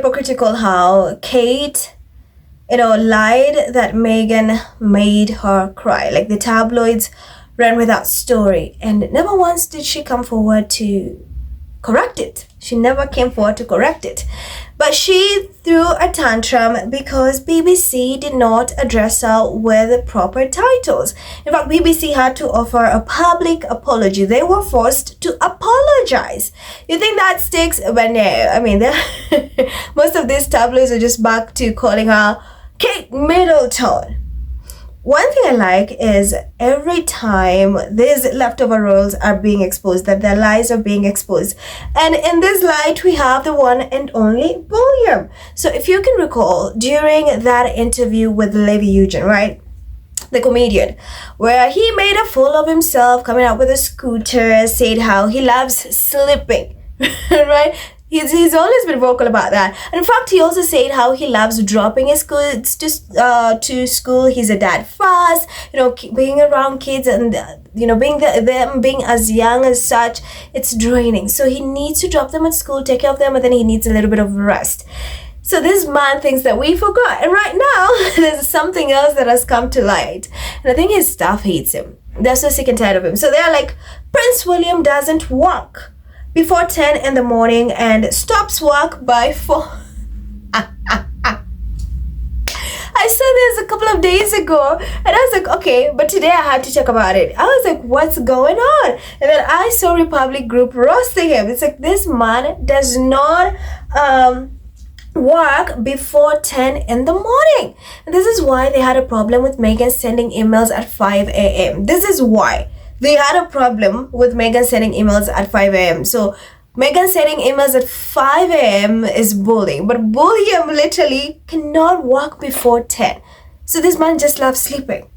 hypocritical how Kate, lied that Meghan made her cry. Like the tabloids ran with that story, and never once did she come forward to correct it. She never came forward to correct it. But she threw a tantrum because BBC did not address her with proper titles. In fact, BBC had to offer a public apology. They were forced to apologize. You think that sticks? But no. I mean, most of these tabloids are just back to calling her Kate Middleton. One thing I like is every time these leftover roles are being exposed, that their lies are being exposed. And in this light, we have the one and only William. So if you can recall, during that interview with Eugene Levy, right? The comedian, where he made a fool of himself, coming out with a scooter, said how he loves sleeping, right? He's always been vocal about that. And in fact, he also said how he loves dropping his kids to school. He's a dad fast, being around kids and, them being as young as such, it's draining. So he needs to drop them at school, take care of them, and then he needs a little bit of rest. So this man thinks that we forgot. And right now, there's something else that has come to light. And I think his staff hates him. They're so sick and tired of him. So they're like, Prince William doesn't work before 10 in the morning and stops work by 4. I saw this a couple of days ago and I was like, okay, but today I had to talk about it. I was like, what's going on? And then I saw Republic Group roasting him. It's like, this man does not work before 10 in the morning. And this is why they had a problem with Meghan sending emails at 5 a.m. This is why they had a problem with Meghan sending emails at 5 a.m. So Meghan sending emails at 5 a.m. is bullying. But William literally cannot work before 10. So this man just loves sleeping.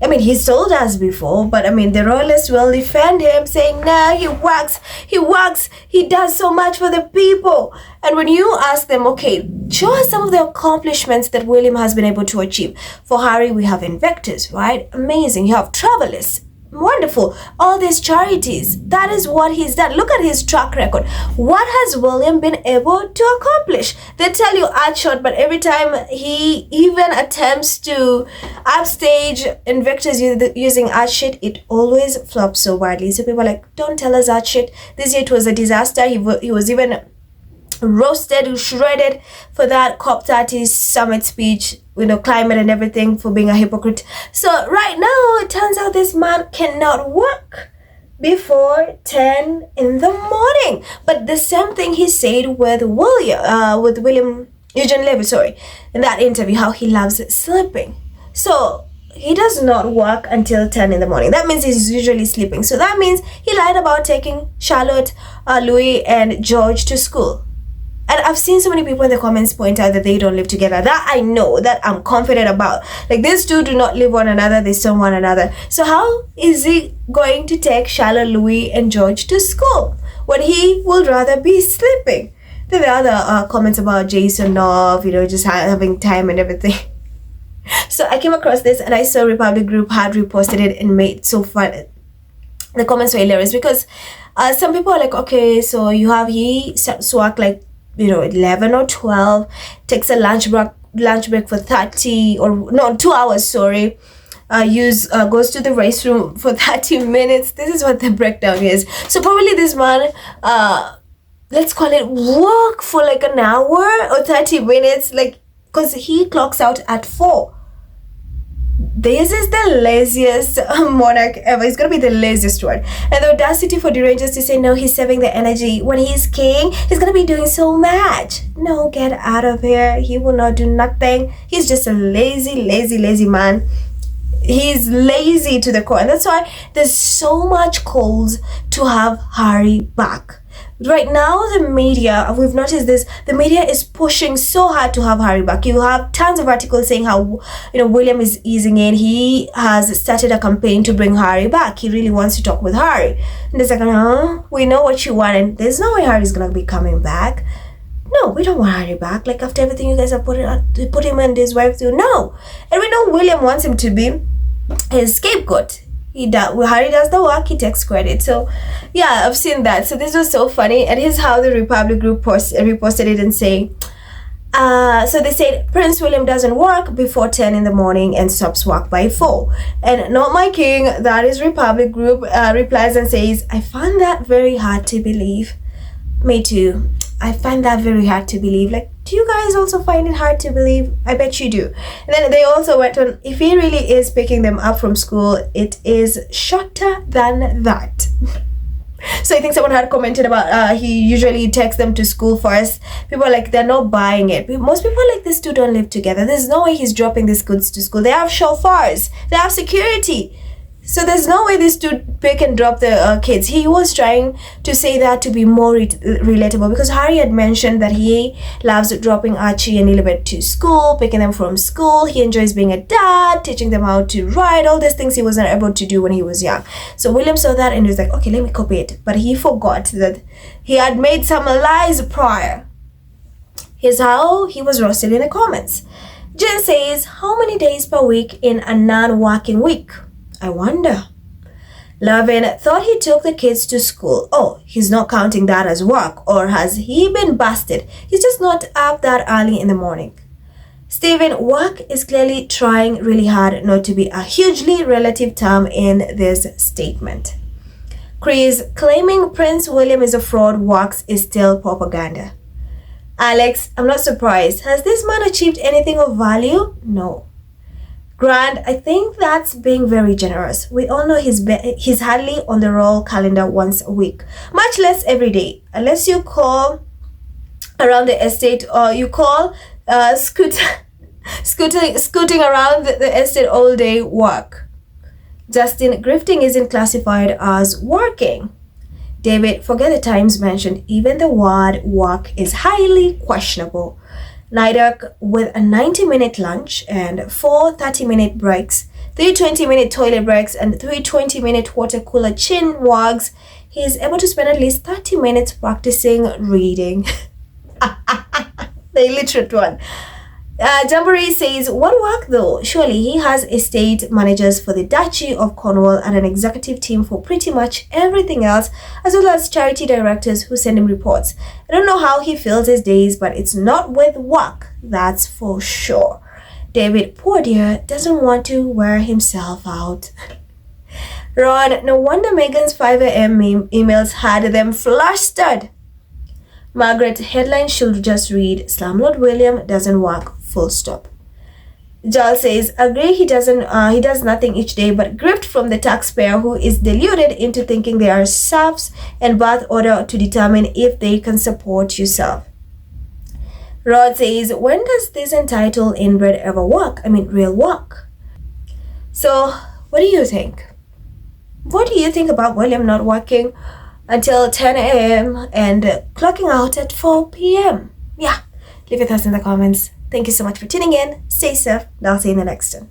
I mean, he's told us before, but I mean, the royalists will defend him, saying, no, he works, he does so much for the people. And when you ask them, okay, show us some of the accomplishments that William has been able to achieve. For Harry, we have Invictus, right? Amazing. You have Travelers. Wonderful. All these charities, that is what he's done. Look at his track record. What has William been able to accomplish? They tell you shot, but every time he even attempts to upstage Invictus using shit, it always flops so badly. So people are like, don't tell us shit. This year it was a disaster. He was even roasted, shredded for that COP30 summit speech, climate and everything, for being a hypocrite. So right now, it turns out this man cannot work before 10 in the morning. But the same thing he said with Eugene Levy, in that interview, how he loves sleeping. So he does not work until 10 in the morning. That means he's usually sleeping. So that means he lied about taking Charlotte, Louis, and George to school. And I've seen so many people in the comments point out that they don't live together. That I know, that I'm confident about. Like, these two do not live one another, they stone one another. So how is he going to take Charlotte, Louis, and George to school when he would rather be sleeping? Then the other comments about Jason Love, just having time and everything. So I came across this and I saw Republic Group had reposted it and made it so fun. The comments were hilarious because some people are like, okay, so he starts to work like 11 or 12, takes a lunch break for 2 hours, goes to the restroom for 30 minutes. This is what the breakdown is. So probably this man, let's call it work for like an hour or 30 minutes, because he clocks out at 4. This is the laziest monarch ever. He's going to be the laziest one. And the audacity for the Rangers to say, no, he's saving the energy. When he's king, he's going to be doing so much. No, get out of here. He will not do nothing. He's just a lazy man. He's lazy to the core. And that's why there's so much calls to have Harry back. Right now, the media, we've noticed this, the media is pushing so hard to have Harry back. You have tons of articles saying how, William is easing in. He has started a campaign to bring Harry back. He really wants to talk with Harry. And it's like, we know what you want, and there's no way Harry's going to be coming back. No, we don't want Harry back. Like, after everything you guys have put him and his wife through. No. And we know William wants him to be his scapegoat. Harry does the work, he takes credit. So yeah, I've seen that. So this was so funny. And here's how the Republic Group reposted it and saying, So they said Prince William doesn't work before 10 in the morning and stops work by 4. And Not My King, that is Republic Group, replies and says, I find that very hard to believe. Me too. I find that very hard to believe. Like, do you guys also find it hard to believe? I bet you do. And then they also went on, if he really is picking them up from school, it is shorter than that. So I think someone had commented about he usually takes them to school first. People are like, they're not buying it. Most people like this two don't live together. There's no way he's dropping these goods to school. They have chauffeurs. They have security. So there's no way these two pick and drop the kids. He was trying to say that to be more relatable, because Harry had mentioned that he loves dropping Archie and Elizabeth to school, picking them from school. He enjoys being a dad, teaching them how to ride, all these things he wasn't able to do when he was young. So William saw that and he was like, okay, let me copy it. But he forgot that he had made some lies prior. Here's how he was roasted in the comments. Jen says, how many days per week in a non-working week? I wonder. Levin thought he took the kids to school. Oh, he's not counting that as work. Or has he been busted? He's just not up that early in the morning. Stephen, work is clearly trying really hard not to be a hugely relative term in this statement. Chris, claiming Prince William is a fraud works is still propaganda. Alex, I'm not surprised. Has this man achieved anything of value? No. Grant, I think that's being very generous. We all know he's hardly on the roll calendar once a week, much less every day, unless you call around the estate or you call scooting around the estate all day work. Justin, grifting isn't classified as working. David, forget the times mentioned. Even the word work is highly questionable. Nidak, with a 90-minute lunch and 4 30-minute breaks, 3 20-minute toilet breaks, and 3 20-minute water cooler chin wags, he is able to spend at least 30 minutes practicing reading. The illiterate one. Jamboree says, what work though? Surely he has estate managers for the Duchy of Cornwall and an executive team for pretty much everything else, as well as charity directors who send him reports. I don't know how he fills his days, but it's not with work, that's for sure. David, poor dear, doesn't want to wear himself out. Ron, no wonder Meghan's 5 a.m. emails had them flustered. Margaret, headline should just read, Slumlord William doesn't work, full stop. Joel says, agree he does nothing each day but grift from the taxpayer who is deluded into thinking they are serfs and birth order to determine if they can support yourself. Rod says, when does this entitled inbred ever work? I mean, real work. So, what do you think? What do you think about William not working until 10 a.m. and clocking out at 4 p.m.? Yeah, leave your thoughts in the comments. Thank you so much for tuning in. Stay safe, and I'll see you in the next one.